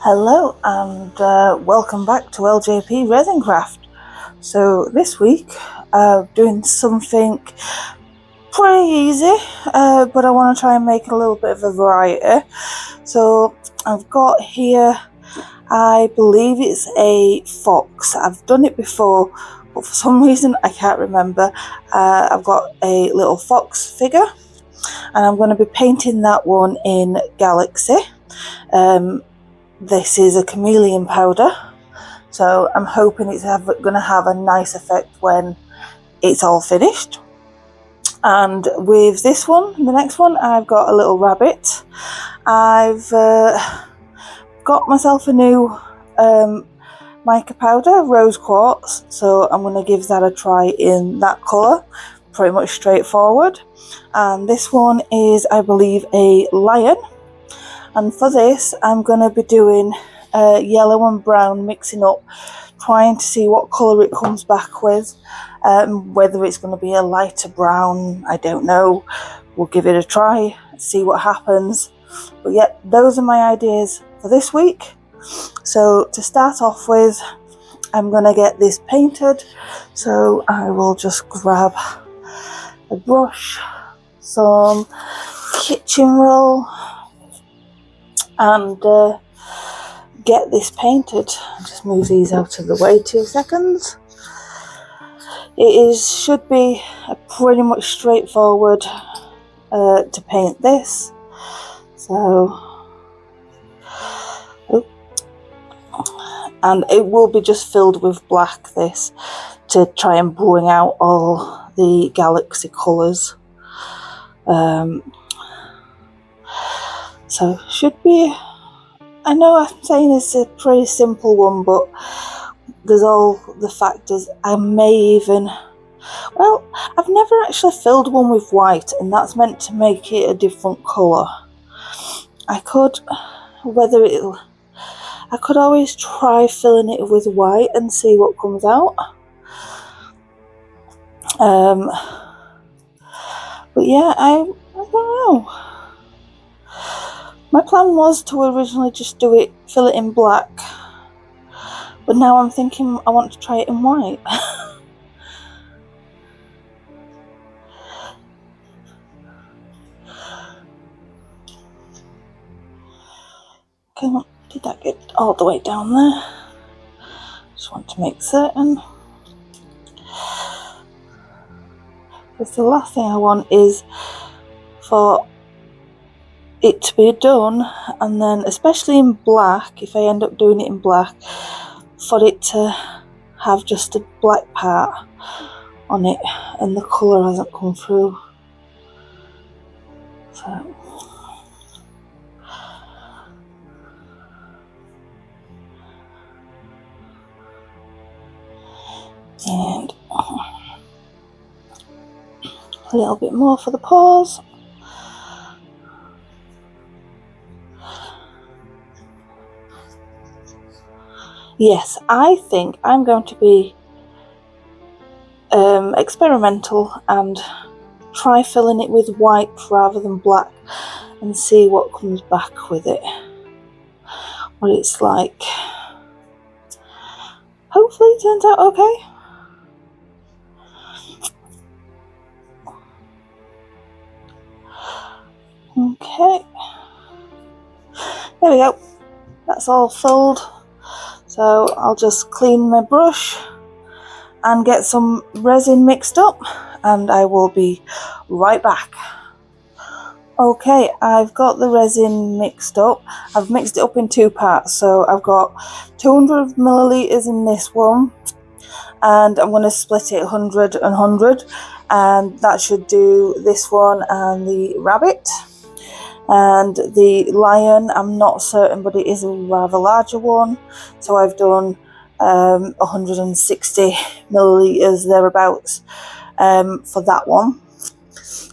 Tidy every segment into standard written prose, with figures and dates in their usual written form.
Hello and welcome back to LJP Resin Craft. So this week doing something pretty easy, but I want to try and make a little bit of a variety. So I've got here, I believe it's a fox. I've done it before, but for some reason I can't remember. I've got a little fox figure, and I'm going to be painting that one in Galaxy. This is a chameleon powder, so I'm hoping it's going to have a nice effect when it's all finished. And with this one, the next one, I've got a little rabbit. I've got myself a new mica powder, rose quartz, so I'm going to give that a try in that colour. Pretty much straightforward. And this one is, I believe, a lion. And for this, I'm going to be doing yellow and brown, mixing up, trying to see what colour it comes back with. Whether it's going to be a lighter brown, I don't know. We'll give it a try, see what happens. But yeah, those are my ideas for this week. So to start off with, I'm going to get this painted. So I will just grab a brush, some kitchen roll, and get this painted. Just move these out of the way 2 seconds. It should be a pretty much straightforward to paint this. So, and it will be just filled with black, this, to try and bring out all the Galaxy colours. So should be, I know I'm saying it's a pretty simple one, but there's all the factors. I may even, well, I've never actually filled one with white, and that's meant to make it a different colour. I could always try filling it with white and see what comes out. But yeah, I don't know. My plan was to originally just fill it in black, but now I'm thinking I want to try it in white. Okay, did that get all the way down there? Just want to make certain. Because the last thing I want is for it to be done, and then especially in black, if I end up doing it in black, for it to have just a black part on it and the colour hasn't come through. So and a little bit more for the paws. Yes, I think I'm going to be experimental and try filling it with white rather than black and see what comes back with it, what it's like. Hopefully it turns out okay. Okay, there we go, that's all filled. So I'll just clean my brush and get some resin mixed up, and I will be right back. Okay, I've got the resin mixed up. I've mixed it up in 2 parts, so I've got 200 millilitres in this one, and I'm going to split it 100 and 100, and that should do this one and the rabbit. And the lion, I'm not certain, but it is a rather larger one, so I've done 160 millilitres thereabouts for that one.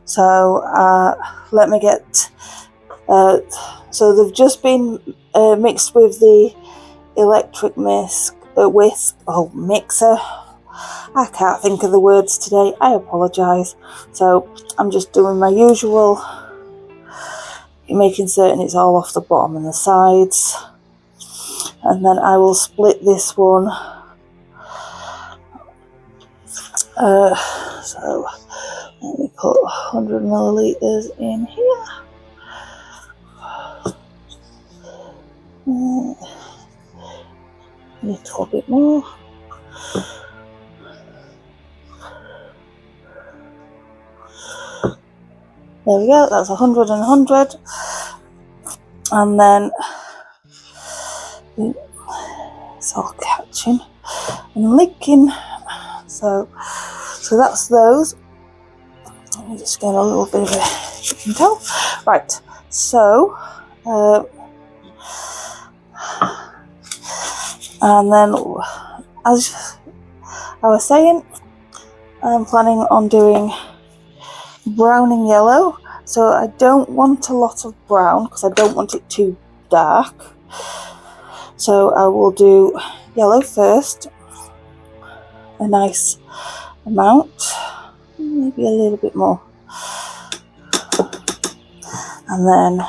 So let me get, so they've just been mixed with the electric mixer. I can't think of the words today, I apologise. So I'm just doing my usual, making certain it's all off the bottom and the sides. and then I will split this one. So let me put 100 milliliters in here. A little bit more. There we go, that's 100 and 100. And then it's all catching and licking. So that's those. Let me just get a little bit of a chicken toe. Right, so and then as I was saying, I'm planning on doing brown and yellow. So I don't want a lot of brown because I don't want it too dark. So I will do yellow first, a nice amount, maybe a little bit more, and then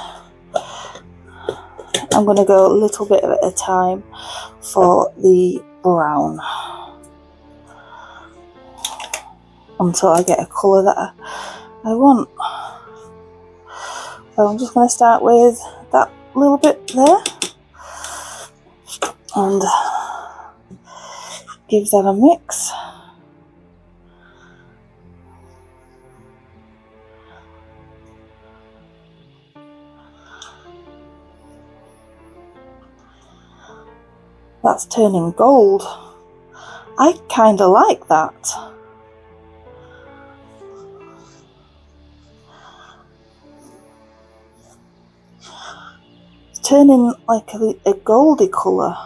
I'm going to go a little bit at a time for the brown until I get a colour that I want. So I'm just going to start with that little bit there and give that a mix. That's turning gold. I kind of like that. It's turning like a goldy colour.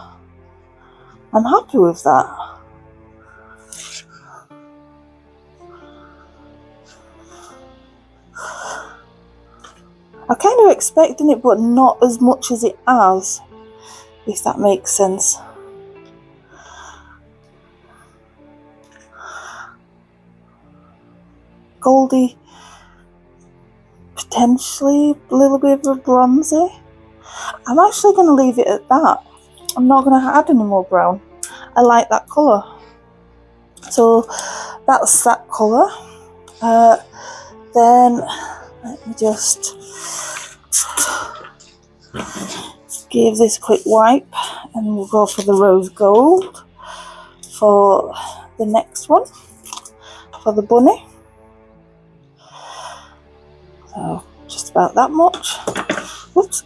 I'm happy with that. I kind of expecting it, but not as much as it has, if that makes sense. Goldy, potentially a little bit of a bronzy. I'm actually going to leave it at that. I'm not going to add any more brown. I like that colour. So that's that colour. Then let me just give this a quick wipe and we'll go for the rose gold for the next one, for the bunny. So just about that much. Whoops.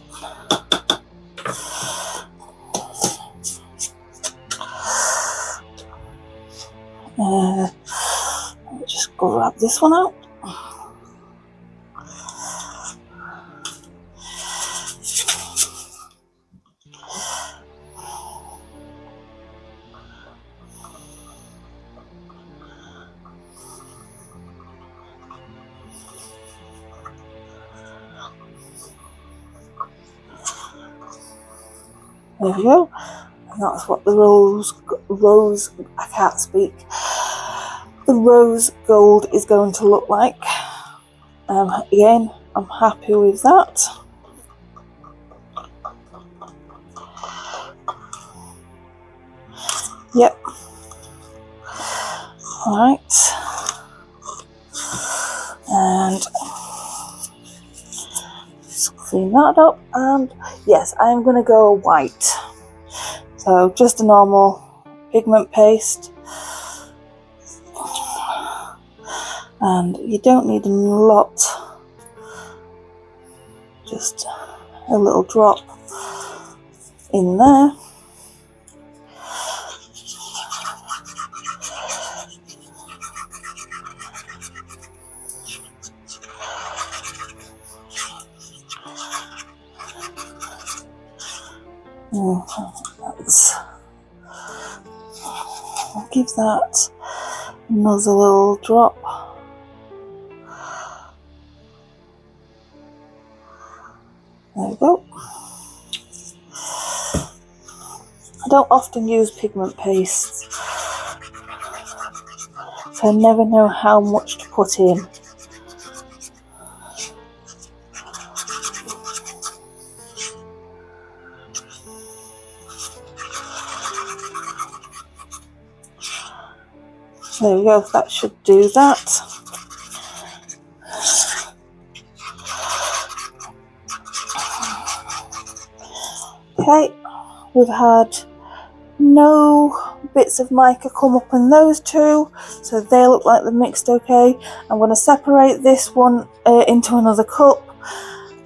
Let me just grab this one out. There we go, and that's what the rose, I can't speak, the rose gold is going to look like. Again, I'm happy with that. Yep. Alright. And just clean that up, and yes, I'm going to go white. So just a normal pigment paste. And you don't need a lot, just a little drop in there. I'll give that another little drop. There we go. I don't often use pigment pastes, so I never know how much to put in. There we go, that should do that. Okay, we've had no bits of mica come up in those two, so they look like they're mixed okay. I'm going to separate this one into another cup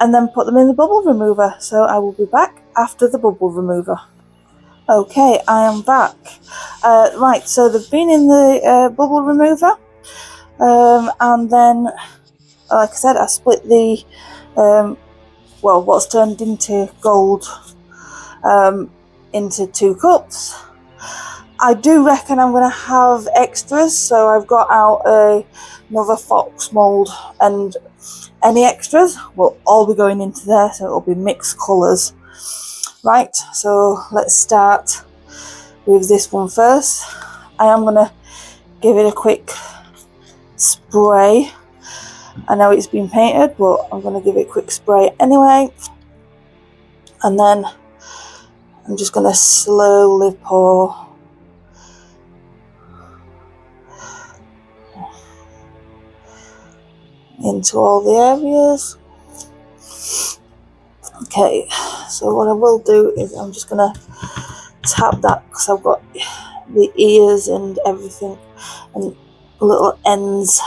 and then put them in the bubble remover, so I will be back after the bubble remover. Okay, I am back. Right, so they've been in the bubble remover, and then, like I said, I split the, what's turned into gold into 2 cups. I do reckon I'm going to have extras, so I've got out another fox mould, and any extras will all be going into there, so it'll be mixed colours. Right, so let's start with this one first. I am going to give it a quick spray. I know it's been painted, but I'm going to give it a quick spray anyway. And then I'm just going to slowly pour into all the areas. Okay, so what I will do is I'm just going to tap that, because I've got the ears and everything and little ends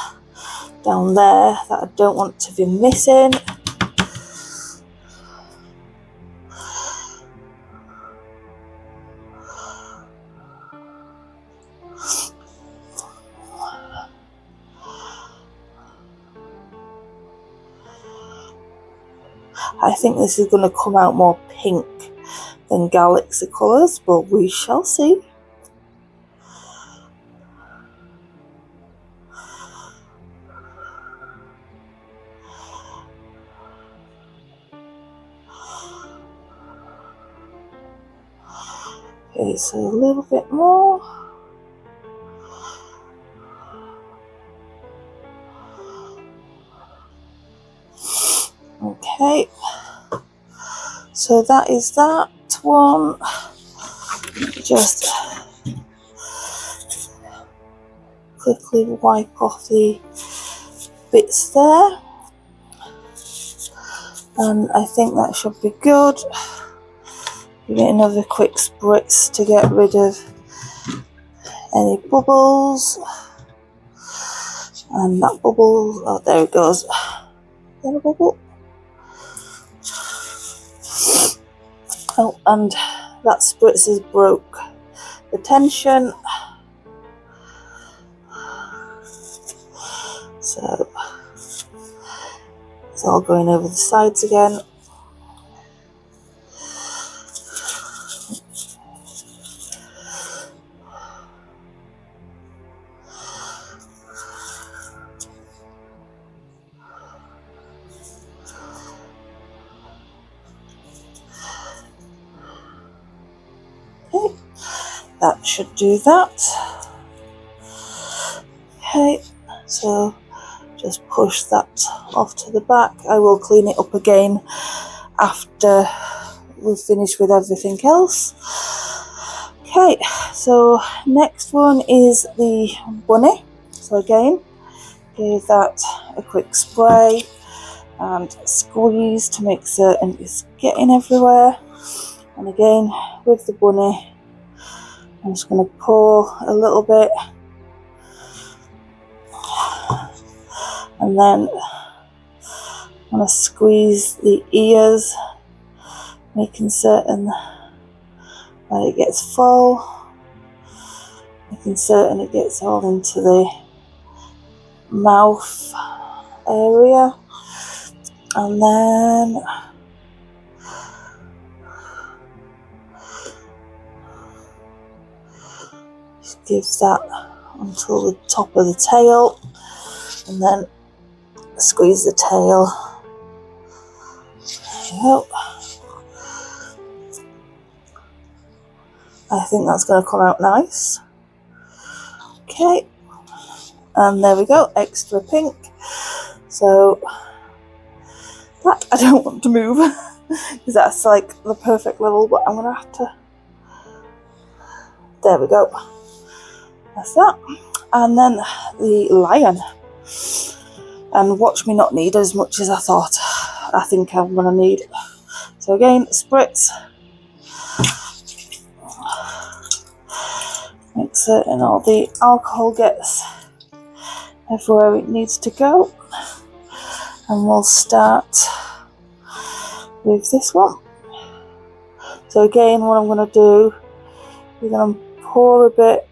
down there that I don't want to be missing. I think this is going to come out more pink than Galaxy colours, but we shall see. Okay, so a little bit more. Okay, so that is that one. Just quickly wipe off the bits there, and I think that should be good. Give it another quick spritz to get rid of any bubbles, and that bubble, oh there it goes, there a bubble. Oh, and that spritz has broke the tension, so it's all going over the sides again. Okay, that should do that. Okay, so just push that off to the back. I will clean it up again after we've finished with everything else. Okay, so next one is the bunny. So again, give that a quick spray and squeeze to make certain it's getting everywhere. And again, with the bunny, I'm just going to pour a little bit, and then I'm going to squeeze the ears, making certain that it gets full, making certain it gets all into the mouth area, and then just give that until the top of the tail, and then squeeze the tail. There you go. I think that's going to come out nice. Okay, and there we go, extra pink. So that I don't want to move because that's like the perfect level, but I'm going to have to There we go. That's that. And then the lion. And watch me not need as much as I thought. I think I'm going to need. So again, spritz. Make certain all the alcohol gets everywhere it needs to go. And we'll start with this one. So again, what I'm going to do is I'm going to pour a bit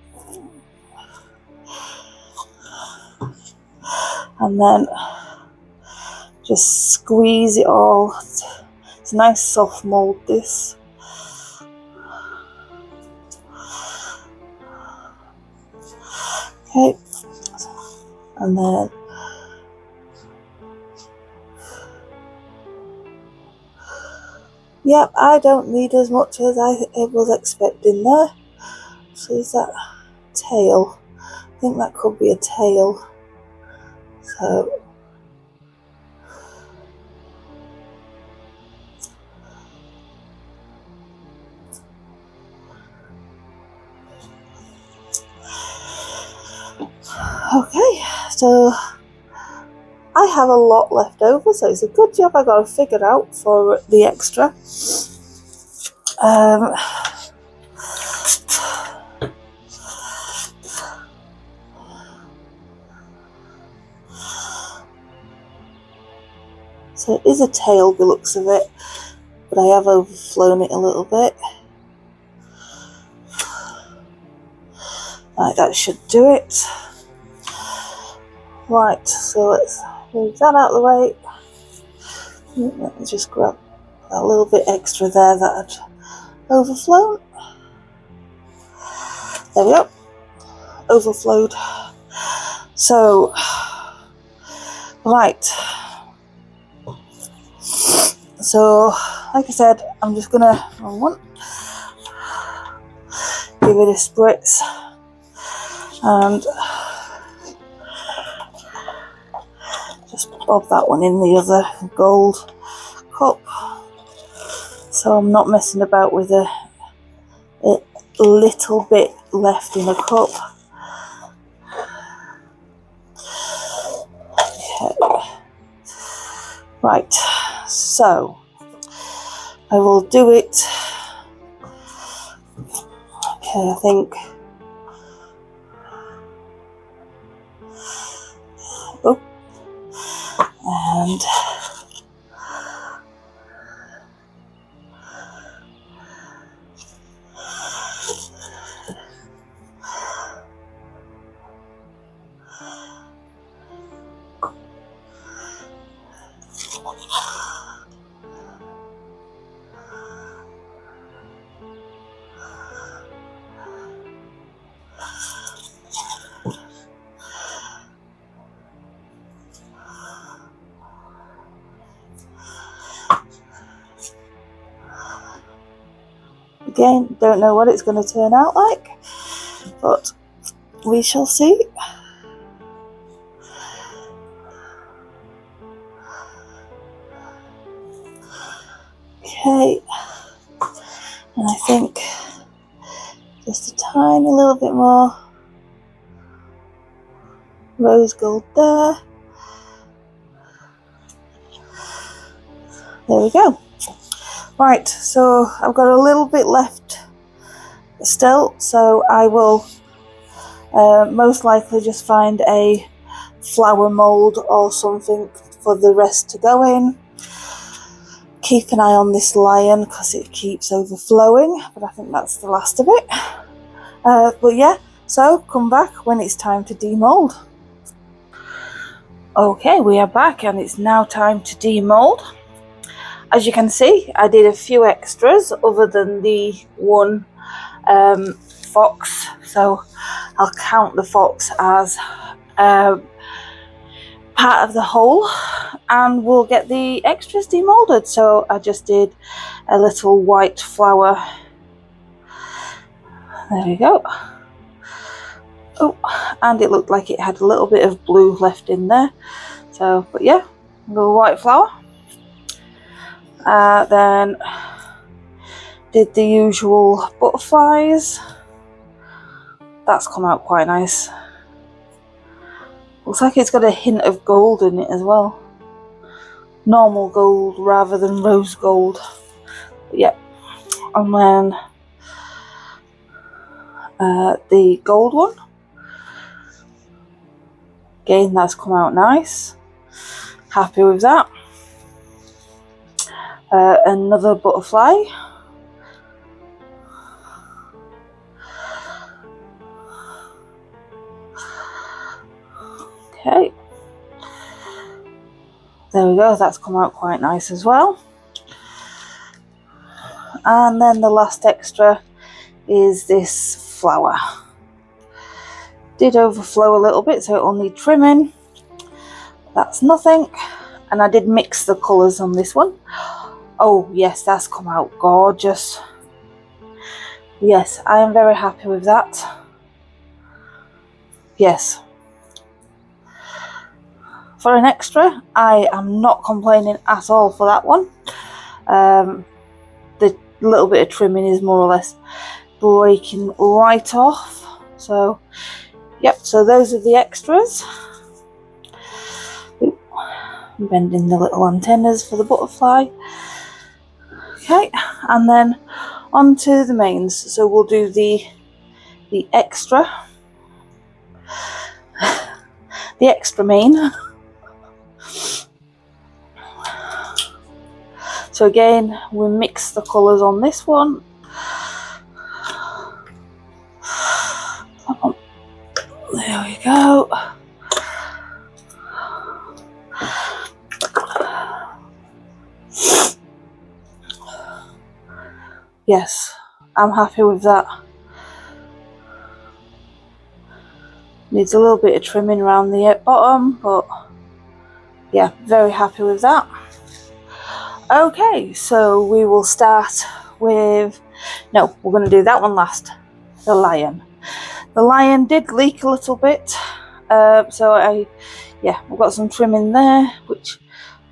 and then just squeeze it all. It's a nice soft mould, this. Okay, and then yep, I don't need as much as I was expecting there. So is that tail? I think that could be a tail. So okay, so I have a lot left over, so it's a good job I got it figured out for the extra. So it is a tail, the looks of it, but I have overflown it a little bit. Right, that should do it. Right, so let's move that out of the way. Let me just grab a little bit extra there that I'd overflown. There we go. Overflowed. So, right. So, like I said, I'm just gonna give it a spritz and just bob that one in the other gold cup, so I'm not messing about with a little bit left in a cup. Okay. Right, so I will do it. Okay, I think. Oh, and again, don't know what it's going to turn out like, but we shall see. Okay, and I think just a tiny little bit more rose gold there. There we go. Right, so I've got a little bit left still, so I will most likely just find a flower mould or something for the rest to go in. Keep an eye on this lion because it keeps overflowing, but I think that's the last of it. But yeah, so come back when it's time to demold. Okay, we are back and it's now time to demold. As you can see, I did a few extras other than the one fox, so I'll count the fox as part of the whole, and we'll get the extras demolded. So I just did a little white flower. There we go. Oh, and it looked like it had a little bit of blue left in there. So, but yeah, a little white flower. Then did the usual butterflies. that's come out quite nice. Looks like it's got a hint of gold in it as well. Normal gold rather than rose gold. Yep. And then the gold one. Again, that's come out nice. Happy with that. Another butterfly. Okay. There we go, that's come out quite nice as well. And then the last extra is this flower. Did overflow a little bit, so it'll need trimming. That's nothing. And I did mix the colours on this one. Oh yes, that's come out gorgeous. Yes, I am very happy with that. Yes. For an extra, I am not complaining at all for that one. The little bit of trimming is more or less breaking right off. So, yep, so those are the extras. Ooh, I'm bending the little antennas for the butterfly. Okay, and then on to the mains. So we'll do the extra. The extra main. So again, we mix the colours on this one. There we go. Yes, I'm happy with that. Needs a little bit of trimming around the bottom, but yeah, very happy with that. Okay, so we will start with, no, we're going to do that one last, the lion. The lion did leak a little bit, so we've got some trimming there, which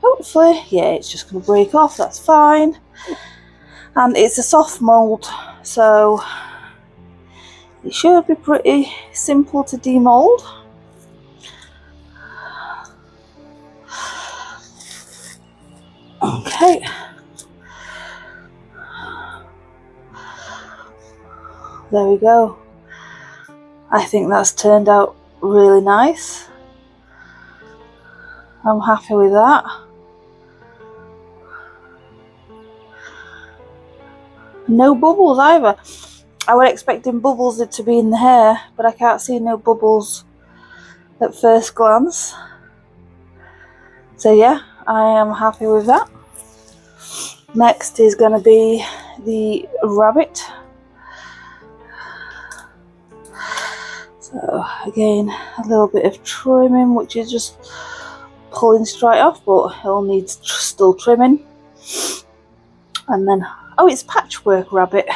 hopefully, yeah, it's just going to break off, that's fine. And it's a soft mould, so it should be pretty simple to demould. Okay. There we go. I think that's turned out really nice. I'm happy with that. No bubbles either. I was expecting bubbles to be in the hair, but I can't see no bubbles at first glance. So yeah, I am happy with that. Next is going to be the rabbit. So again, a little bit of trimming, which is just pulling straight off, but it'll need still trimming. And then, oh, it's patchwork rabbit.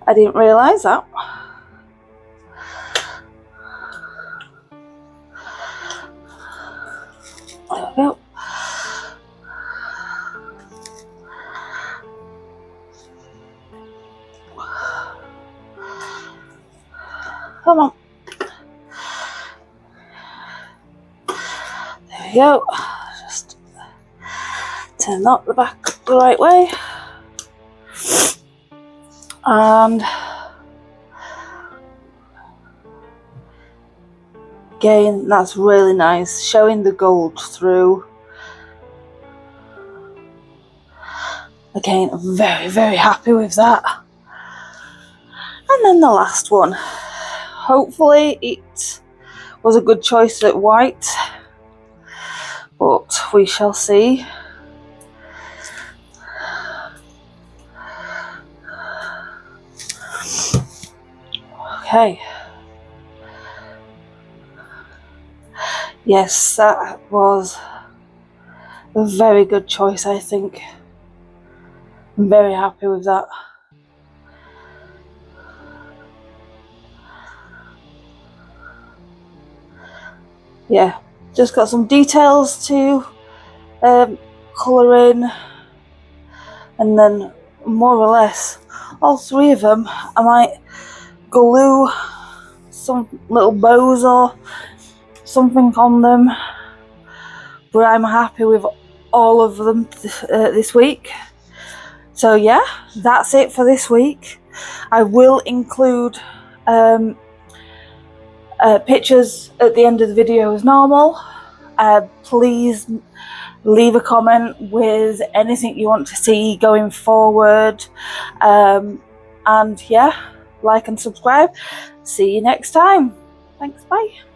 I didn't realise that. There we go. Come on. There we go. Just turn up the back the right way. And again, that's really nice, showing the gold through. Again, I'm very, very happy with that. And then the last one. Hopefully it was a good choice at white, but we shall see. Okay. Yes, that was a very good choice, I think. I'm very happy with that. Yeah, just got some details to colour in, and then more or less all three of them I might glue some little bows or something on them, but I'm happy with all of them this week. So yeah, that's it for this week. I will include pictures at the end of the video as normal. Please leave a comment with anything you want to see going forward, and yeah, like and subscribe. See you next time. Thanks, bye.